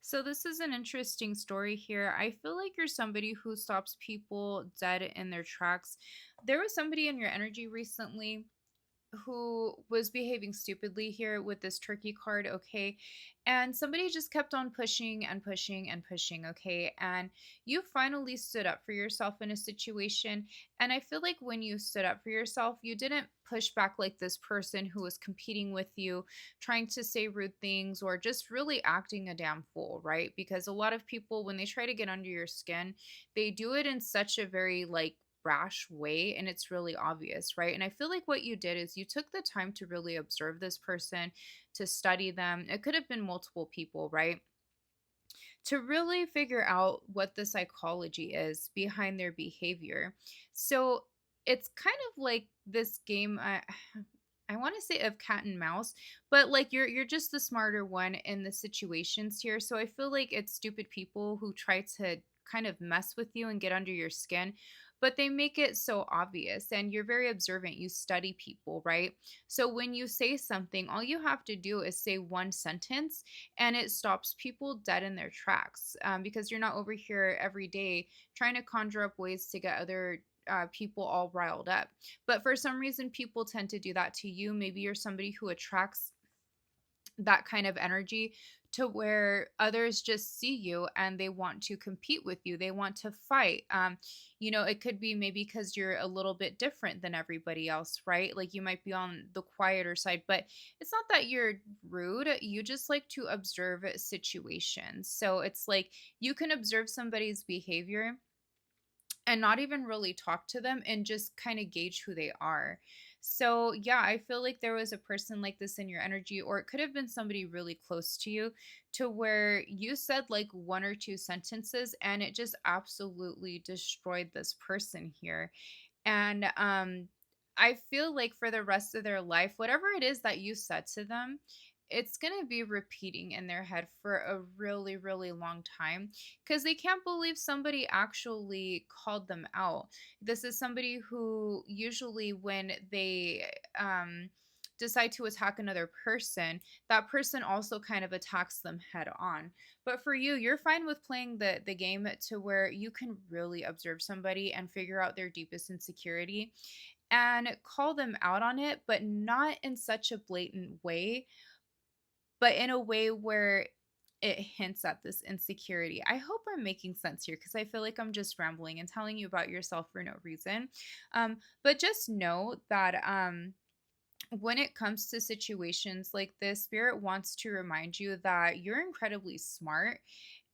So this is an interesting story here. I feel like you're somebody who stops people dead in their tracks. There was somebody in your energy recently who was behaving stupidly here with this turkey card, okay? And somebody just kept on pushing and pushing and pushing, okay? And you finally stood up for yourself in a situation. And I feel like when you stood up for yourself, you didn't push back like this person who was competing with you, trying to say rude things or just really acting a damn fool, right? Because a lot of people, when they try to get under your skin, they do it in such a very brash way and it's really obvious, right? And I feel like what you did is you took the time to really observe this person, to study them. It could have been multiple people, right? To really figure out what the psychology is behind their behavior. So it's kind of like this game I want to say of cat and mouse, but like you're just the smarter one in the situations here. So I feel like it's stupid people who try to kind of mess with you and get under your skin, but they make it so obvious and you're very observant. You study people, right? So when you say something, all you have to do is say one sentence and it stops people dead in their tracks, because you're not over here every day trying to conjure up ways to get other people all riled up. But for some reason, people tend to do that to you. Maybe you're somebody who attracts that kind of energy to where others just see you and they want to compete with you. They want to fight. It could be maybe because you're a little bit different than everybody else, right? Like you might be on the quieter side, but it's not that you're rude. You just like to observe situations. So it's like you can observe somebody's behavior and not even really talk to them and just kind of gauge who they are. So, yeah, I feel like there was a person like this in your energy, or it could have been somebody really close to you to where you said like one or two sentences and it just absolutely destroyed this person here. And I feel like for the rest of their life, whatever it is that you said to them, it's going to be repeating in their head for a really, really long time because they can't believe somebody actually called them out. This is somebody who usually, when they decide to attack another person, that person also kind of attacks them head on. But for you, you're fine with playing the game to where you can really observe somebody and figure out their deepest insecurity and call them out on it, but not in such a blatant way, but in a way where it hints at this insecurity. I hope I'm making sense here because I feel like I'm just rambling and telling you about yourself for no reason. But just know that when it comes to situations like this, Spirit wants to remind you that you're incredibly smart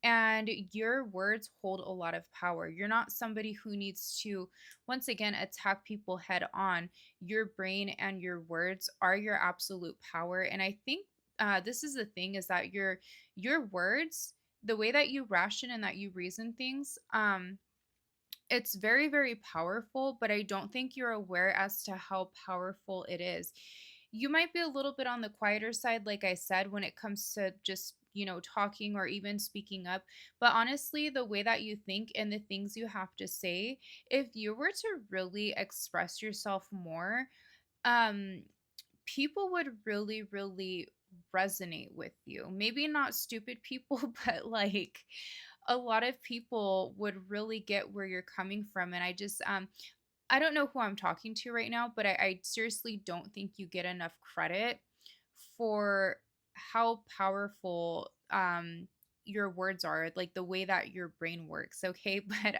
and your words hold a lot of power. You're not somebody who needs to, once again, attack people head on. Your brain and your words are your absolute power. And I think this is the thing is that your words, the way that you ration and that you reason things, it's very, very powerful, but I don't think you're aware as to how powerful it is. You might be a little bit on the quieter side, like I said, when it comes to just, talking or even speaking up. But honestly, the way that you think and the things you have to say, if you were to really express yourself more, um, people would really, really resonate with you. Maybe not stupid people, but like a lot of people would really get where you're coming from. And I don't know who I'm talking to right now, but I seriously don't think you get enough credit for how powerful your words are, like the way that your brain works. Okay. But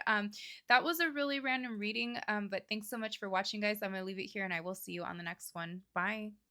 that was a really random reading. But thanks so much for watching, guys. I'm gonna leave it here and I will see you on the next one. Bye.